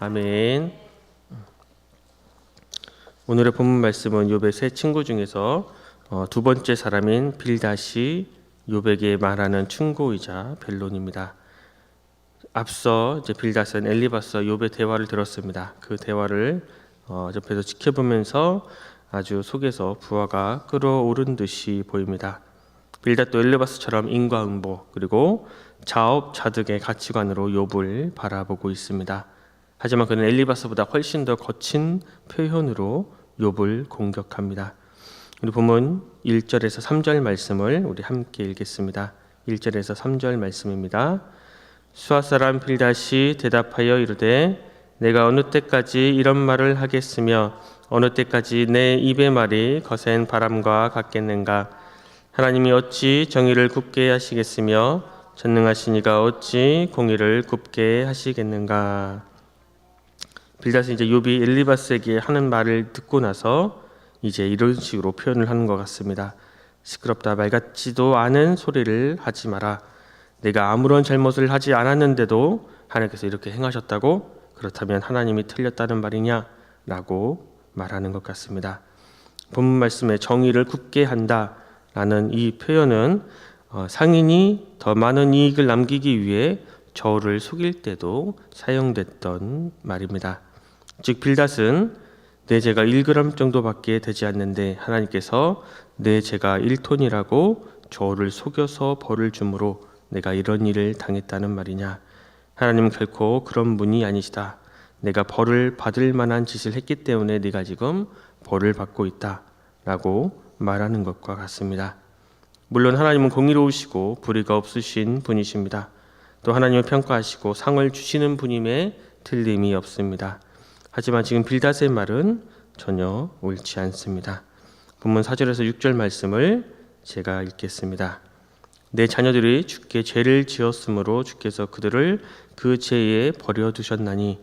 아멘. 오늘의 본문 말씀은 욥의 세 친구 중에서 두 번째 사람인 빌닷이 욥에게 말하는 충고이자 변론입니다. 앞서 이제 빌닷은 엘리바스와 욥의 대화를 들었습니다. 그 대화를 옆에서 지켜보면서 아주 속에서 부하가 끓어오른 듯이 보입니다. 빌닷도 엘리바스처럼 인과응보 그리고 자업자득의 가치관으로 욥을 바라보고 있습니다. 하지만 그는 엘리바스보다 훨씬 더 거친 표현으로 욥을 공격합니다. 우리 본문 1절에서 3절 말씀을 우리 함께 읽겠습니다. 1절에서 3절 말씀입니다. 수아 사람 빌닷이 대답하여 이르되 내가 어느 때까지 이런 말을 하겠으며 어느 때까지 내 입의 말이 거센 바람과 같겠는가. 하나님이 어찌 정의를 굽게 하시겠으며 전능하시니가 어찌 공의를 굽게 하시겠는가. 빌닷은 이제 욥이 엘리바스에게 하는 말을 듣고 나서 이제 이런 식으로 표현을 하는 것 같습니다. 시끄럽다 말 같지도 않은 소리를 하지 마라. 내가 아무런 잘못을 하지 않았는데도 하나님께서 이렇게 행하셨다고? 그렇다면 하나님이 틀렸다는 말이냐? 라고 말하는 것 같습니다. 본문 말씀에 정의를 굽게 한다라는 이 표현은 상인이 더 많은 이익을 남기기 위해 저울을 속일 때도 사용됐던 말입니다. 즉 빌닷은 내 죄가 1g 정도밖에 되지 않는데 하나님께서 내 죄가 1톤이라고 저울을 속여서 벌을 주므로 내가 이런 일을 당했다는 말이냐. 하나님은 결코 그런 분이 아니시다. 내가 벌을 받을 만한 짓을 했기 때문에 네가 지금 벌을 받고 있다 라고 말하는 것과 같습니다. 물론 하나님은 공의로우시고 불의가 없으신 분이십니다. 또 하나님을 평가하시고 상을 주시는 분임에 틀림이 없습니다. 하지만 지금 빌닷의 말은 전혀 옳지 않습니다. 본문 4절에서 6절 말씀을 제가 읽겠습니다. 내 자녀들이 주께 죄를 지었으므로 주께서 그들을 그 죄에 버려두셨나니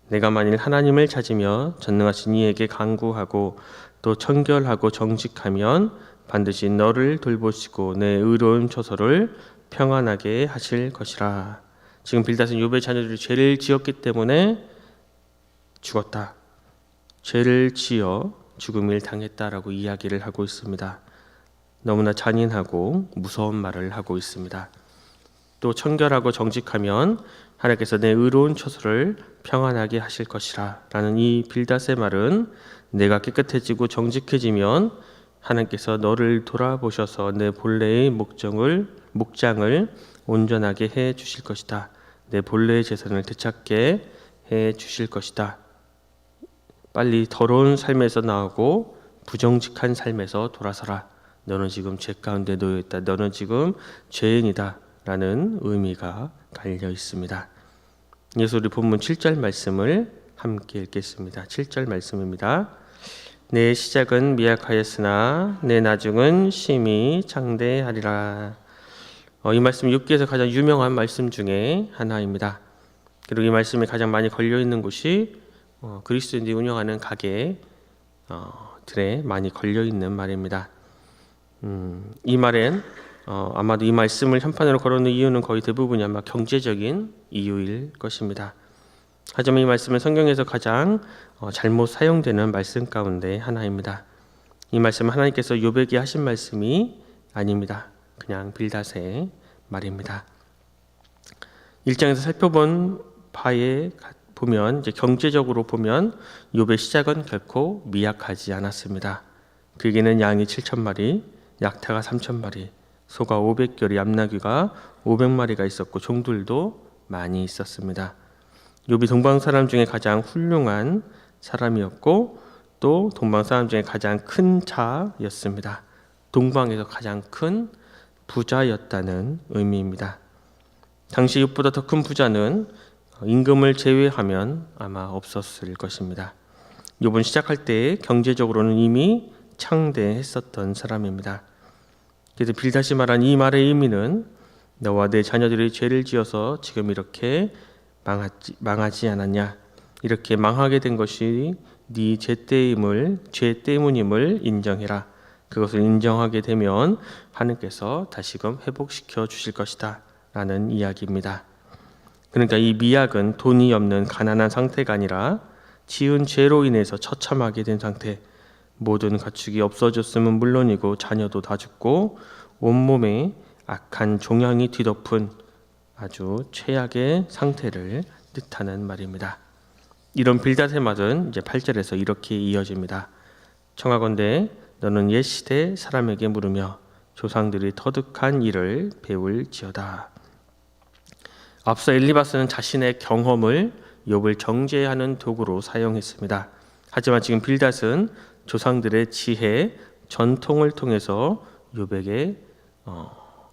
내가 만일 하나님을 찾으며 전능하신 이에게 간구하고 또 청결하고 정직하면 반드시 너를 돌보시고 내 의로운 처소를 평안하게 하실 것이라. 지금 빌닷은 욥의 자녀들이 죄를 지었기 때문에 죽었다. 죄를 지어 죽음을 당했다라고 이야기를 하고 있습니다. 너무나 잔인하고 무서운 말을 하고 있습니다. 또 청결하고 정직하면 하나님께서 내 의로운 처소를 평안하게 하실 것이라 라는 이 빌닷의 말은 내가 깨끗해지고 정직해지면 하나님께서 너를 돌아보셔서 내 본래의 목장을 온전하게 해 주실 것이다. 내 본래의 재산을 되찾게 해 주실 것이다. 빨리 더러운 삶에서 나오고 부정직한 삶에서 돌아서라. 너는 지금 죄 가운데 놓여 있다. 너는 지금 죄인이다 라는 의미가 달려 있습니다. 이어서 우리 본문 7절 말씀을 함께 읽겠습니다. 7절 말씀입니다. 내 시작은 미약하였으나 내 나중은 심히 장대하리라. 이 말씀은 욥기에서 가장 유명한 말씀 중에 하나입니다. 그리고 이 말씀이 가장 많이 걸려있는 곳이 그리스도인들이 운영하는 가게들에 많이 걸려있는 말입니다. 이 말엔 아마도 이 말씀을 현판으로 걸어놓은 이유는 거의 대부분이 아마 경제적인 이유일 것입니다. 하지만 이 말씀은 성경에서 가장 잘못 사용되는 말씀 가운데 하나입니다. 이 말씀은 하나님께서 욥에게 하신 말씀이 아닙니다. 그냥 빌닷의 말입니다. 1장에서 살펴본 바에 보면 이제 경제적으로 보면 욥의 시작은 결코 미약하지 않았습니다. 그에게는 양이 7,000마리, 약타가 3,000마리, 소가 500결이, 암나귀가 500마리가 있었고 종들도 많이 있었습니다. 욥이 동방 사람 중에 가장 훌륭한 사람이었고 또 동방 사람 중에 가장 큰 자였습니다. 동방에서 가장 큰 부자였다는 의미입니다. 당시 욥보다 더 큰 부자는 임금을 제외하면 아마 없었을 것입니다. 욥은 시작할 때 경제적으로는 이미 창대했었던 사람입니다. 그래서 빌닷이 말한 이 말의 의미는 너와 내 자녀들이 죄를 지어서 지금 이렇게 망하지 않았냐, 이렇게 망하게 된 것이 네 죄 때문임을 인정해라. 그것을 인정하게 되면 하나님께서 다시금 회복시켜 주실 것이다 라는 이야기입니다. 그러니까 이 미약은 돈이 없는 가난한 상태가 아니라 지은 죄로 인해서 처참하게 된 상태, 모든 가축이 없어졌으면 물론이고 자녀도 다 죽고 온몸에 악한 종양이 뒤덮은 아주 최악의 상태를 뜻하는 말입니다. 이런 빌닷의 말은 이제 8절에서 이렇게 이어집니다. 청하건대 너는 옛 시대 사람에게 물으며 조상들이 터득한 일을 배울지어다. 앞서 엘리바스는 자신의 경험을 욥을 정죄하는 도구로 사용했습니다. 하지만 지금 빌닷은 조상들의 지혜, 전통을 통해서 욥에게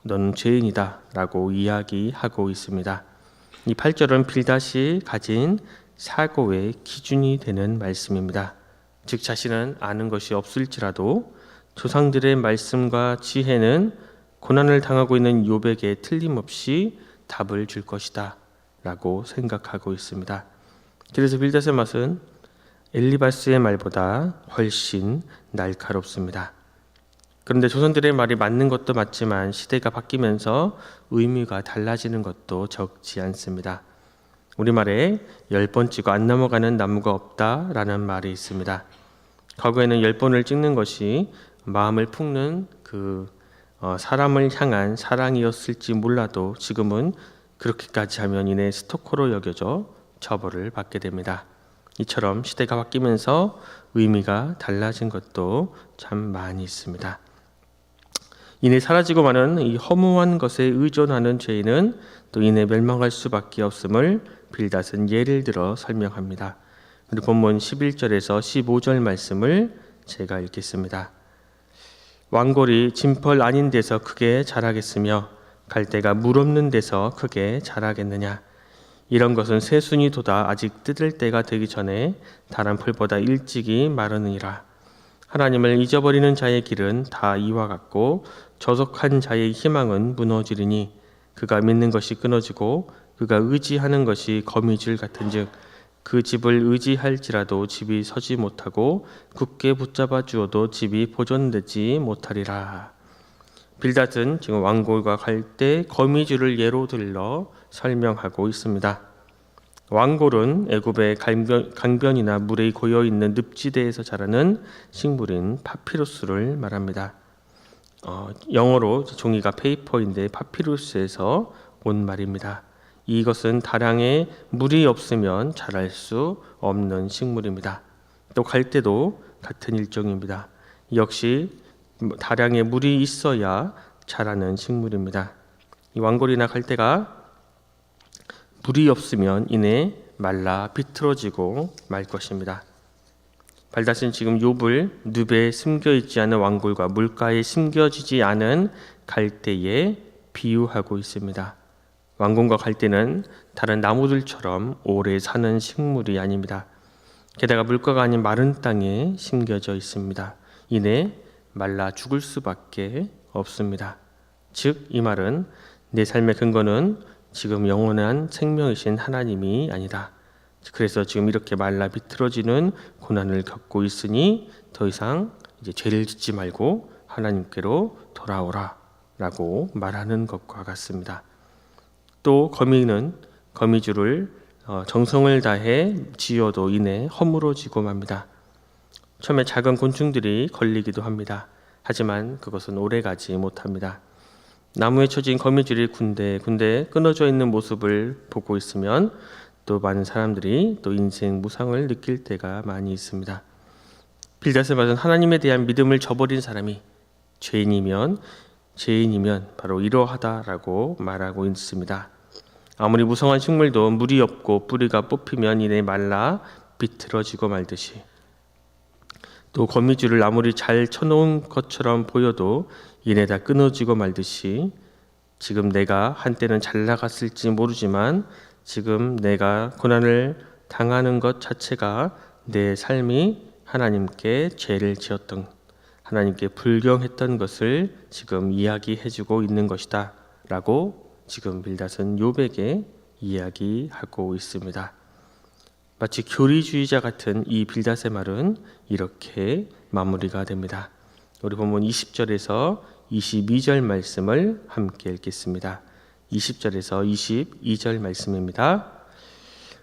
너는 죄인이다 라고 이야기하고 있습니다. 이 8절은 빌닷이 가진 사고의 기준이 되는 말씀입니다. 즉 자신은 아는 것이 없을지라도 조상들의 말씀과 지혜는 고난을 당하고 있는 욥에게 틀림없이 답을 줄 것이다 라고 생각하고 있습니다. 그래서 빌닷의 맛은 엘리바스의 말보다 훨씬 날카롭습니다. 그런데 조선들의 말이 맞는 것도 맞지만 시대가 바뀌면서 의미가 달라지는 것도 적지 않습니다. 우리말에 10번 찍어 안 넘어가는 나무가 없다라는 말이 있습니다. 과거에는 10번을 찍는 것이 마음을 품는 사람을 향한 사랑이었을지 몰라도 지금은 그렇게까지 하면 이내 스토커로 여겨져 처벌을 받게 됩니다. 이처럼 시대가 바뀌면서 의미가 달라진 것도 참 많이 있습니다. 이내 사라지고 마는 이 허무한 것에 의존하는 죄인은 또 이내 멸망할 수밖에 없음을 빌닷은 예를 들어 설명합니다. 그리고 본문 11절에서 15절 말씀을 제가 읽겠습니다. 왕골이 진펄 아닌 데서 크게 자라겠으며 갈대가 물 없는 데서 크게 자라겠느냐. 이런 것은 새순이 돋아 아직 뜯을 때가 되기 전에 다른 풀보다 일찍이 마르느니라. 하나님을 잊어버리는 자의 길은 다 이와 같고 저속한 자의 희망은 무너지리니 그가 믿는 것이 끊어지고 그가 의지하는 것이 거미줄 같은즉 그 집을 의지할지라도 집이 서지 못하고 굳게 붙잡아 주어도 집이 보존되지 못하리라. 빌닷은 지금 왕골과 갈대, 거미줄을 예로 들러 설명하고 있습니다. 왕골은 애굽의 강변이나 물에 고여있는 늪지대에서 자라는 식물인 파피루스를 말합니다. 영어로 종이가 페이퍼인데 파피루스에서 온 말입니다. 이것은 다량의 물이 없으면 자랄 수 없는 식물입니다. 또 갈대도 같은 일종입니다. 역시 다량의 물이 있어야 자라는 식물입니다. 이 왕골이나 갈대가 물이 없으면 이내 말라 비틀어지고 말 것입니다. 빌닷은 지금 욥을 늪에 숨겨있지 않은 왕골과 물가에 심겨지지 않은 갈대에 비유하고 있습니다. 왕골과 갈대는 다른 나무들처럼 오래 사는 식물이 아닙니다. 게다가 물가가 아닌 마른 땅에 심겨져 있습니다. 이내 말라 죽을 수밖에 없습니다. 즉 이 말은 내 삶의 근거는 지금 영원한 생명이신 하나님이 아니다. 그래서 지금 이렇게 말라 비틀어지는 고난을 겪고 있으니 더 이상 이제 죄를 짓지 말고 하나님께로 돌아오라 라고 말하는 것과 같습니다. 또 거미는 거미줄을 정성을 다해 지어도 이내 허물어지고 맙니다. 처음에 작은 곤충들이 걸리기도 합니다. 하지만 그것은 오래가지 못합니다. 나무에 쳐진 거미줄이 군데 끊어져 있는 모습을 보고 있으면 또 많은 사람들이 또 인생 무상을 느낄 때가 많이 있습니다. 빌닷의 말은 하나님에 대한 믿음을 저버린 사람이 죄인이면 바로 이러하다라고 말하고 있습니다. 아무리 무성한 식물도 물이 없고 뿌리가 뽑히면 이내 말라 비틀어지고 말듯이, 또 거미줄을 아무리 잘 쳐놓은 것처럼 보여도 이내 다 끊어지고 말듯이 지금 내가 한때는 잘 나갔을지 모르지만 지금 내가 고난을 당하는 것 자체가 내 삶이 하나님께 죄를 지었던, 하나님께 불경했던 것을 지금 이야기해주고 있는 것이다 라고 지금 빌닷은 욥에게 이야기하고 있습니다. 마치 교리주의자 같은 이 빌닷의 말은 이렇게 마무리가 됩니다. 우리 본문 20절에서 22절 말씀을 함께 읽겠습니다. 20절에서 22절 말씀입니다.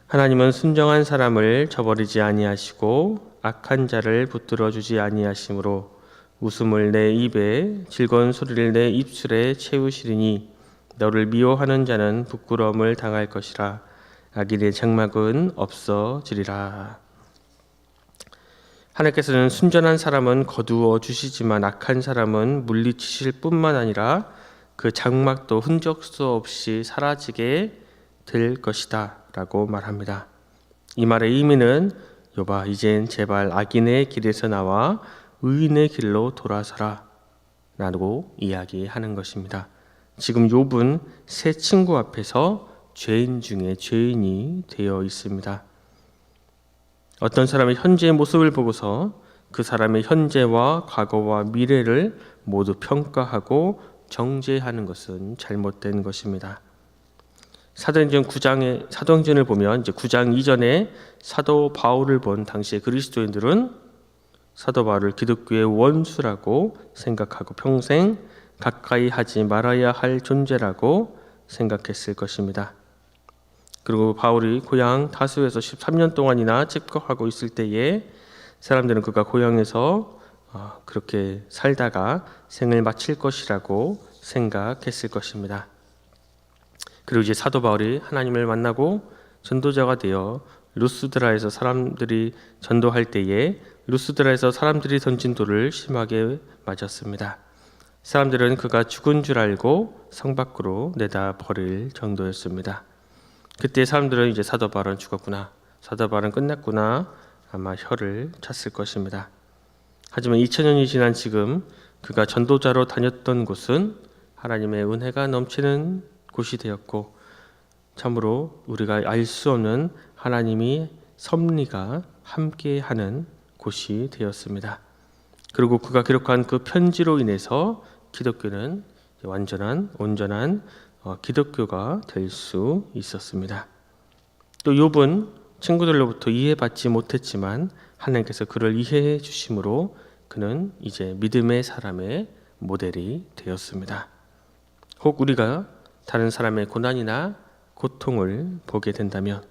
하나님은 순정한 사람을 저버리지 아니하시고 악한 자를 붙들어 주지 아니하심으로 웃음을 내 입에 즐거운 소리를 내 입술에 채우시리니 너를 미워하는 자는 부끄러움을 당할 것이라. 악인의 장막은 없어지리라. 하나님께서는 순전한 사람은 거두어 주시지만 악한 사람은 물리치실 뿐만 아니라 그 장막도 흔적수 없이 사라지게 될 것이다 라고 말합니다. 이 말의 의미는 여봐 이젠 제발 악인의 길에서 나와 의인의 길로 돌아서라 라고 이야기하는 것입니다. 지금 욥은 세 친구 앞에서 죄인 중에 죄인이 되어 있습니다. 어떤 사람의 현재의 모습을 보고서 그 사람의 현재와 과거와 미래를 모두 평가하고 정죄하는 것은 잘못된 것입니다. 사도행전을 보면 이제 9장 이전에 사도 바울을 본 당시의 그리스도인들은 사도 바울을 기독교의 원수라고 생각하고 평생 가까이 하지 말아야 할 존재라고 생각했을 것입니다. 그리고 바울이 고향 다수에서 13년 동안이나 집거하고 있을 때에 사람들은 그가 고향에서 그렇게 살다가 생을 마칠 것이라고 생각했을 것입니다. 그리고 이제 사도 바울이 하나님을 만나고 전도자가 되어 루스드라에서 사람들이 전도할 때에 루스드라에서 사람들이 던진 돌을 심하게 맞았습니다. 사람들은 그가 죽은 줄 알고 성 밖으로 내다 버릴 정도였습니다. 그때 사람들은 이제 사도 바울은 죽었구나, 사도 바울은 끝났구나 아마 혀를 찼을 것입니다. 하지만 2000년이 지난 지금 그가 전도자로 다녔던 곳은 하나님의 은혜가 넘치는 곳이 되었고 참으로 우리가 알 수 없는 하나님이 섭리가 함께하는 곳이 되었습니다. 그리고 그가 기록한 그 편지로 인해서 기독교는 온전한 기독교가 될 수 있었습니다. 또 욥은 친구들로부터 이해받지 못했지만 하나님께서 그를 이해해 주심으로 그는 이제 믿음의 사람의 모델이 되었습니다. 혹 우리가 다른 사람의 고난이나 고통을 보게 된다면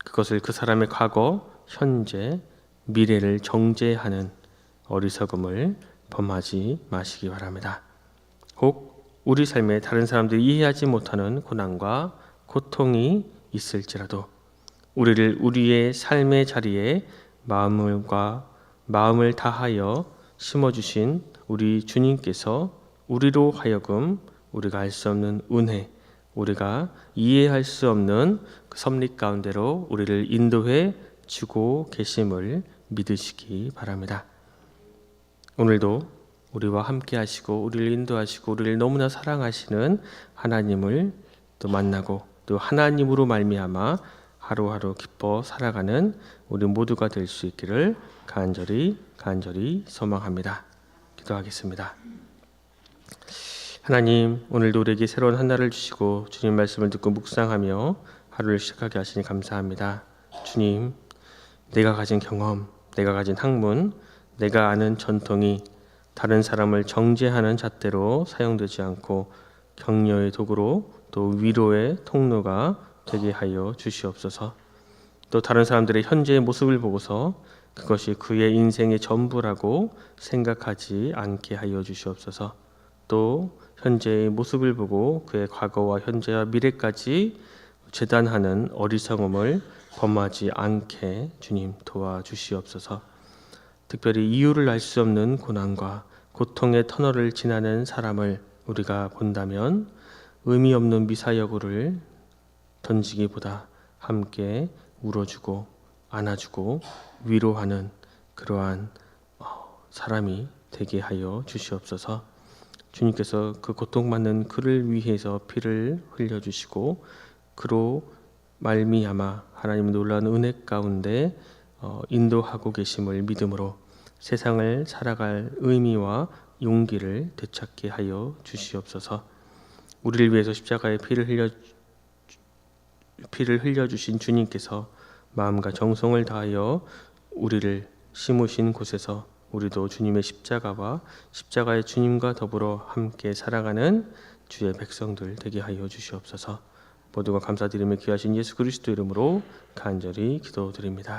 그것을 그 사람의 과거, 현재, 미래를 정죄하는 어리석음을 범하지 마시기 바랍니다. 혹 우리 삶에 다른 사람들이 이해하지 못하는 고난과 고통이 있을지라도 우리를 우리의 삶의 자리에 마음을 다하여 심어주신 우리 주님께서 우리로 하여금 우리가 알 수 없는 은혜, 우리가 이해할 수 없는 그 섭리 가운데로 우리를 인도해 주고 계심을 믿으시기 바랍니다. 오늘도 우리와 함께 하시고 우리를 인도하시고 우리를 너무나 사랑하시는 하나님을 또 만나고 또 하나님으로 말미암아 하루하루 기뻐 살아가는 우리 모두가 될 수 있기를 간절히 소망합니다. 기도하겠습니다. 하나님, 오늘도 우리에게 새로운 한 날을 주시고 주님 말씀을 듣고 묵상하며 하루를 시작하게 하시니 감사합니다. 주님, 내가 가진 경험, 내가 가진 학문, 내가 아는 전통이 다른 사람을 정죄하는 잣대로 사용되지 않고 격려의 도구로 또 위로의 통로가 되게 하여 주시옵소서. 또 다른 사람들의 현재의 모습을 보고서 그것이 그의 인생의 전부라고 생각하지 않게 하여 주시옵소서. 또 현재의 모습을 보고 그의 과거와 현재와 미래까지 재단하는 어리석음을 범하지 않게 주님 도와주시옵소서. 특별히 이유를 알 수 없는 고난과 고통의 터널을 지나는 사람을 우리가 본다면 의미 없는 미사여구를 던지기보다 함께 울어주고 안아주고 위로하는 그러한 사람이 되게 하여 주시옵소서. 주님께서 그 고통받는 그를 위해서 피를 흘려주시고 그로 말미암아 하나님의 놀라운 은혜 가운데 인도하고 계심을 믿음으로 세상을 살아갈 의미와 용기를 되찾게 하여 주시옵소서. 우리를 위해서 십자가에 피를 흘려주신 주님께서 마음과 정성을 다하여 우리를 심으신 곳에서 우리도 주님의 십자가와 십자가의 주님과 더불어 함께 살아가는 주의 백성들 되게 하여 주시옵소서. 모두가 감사드리며 귀하신 예수 그리스도 이름으로 간절히 기도드립니다.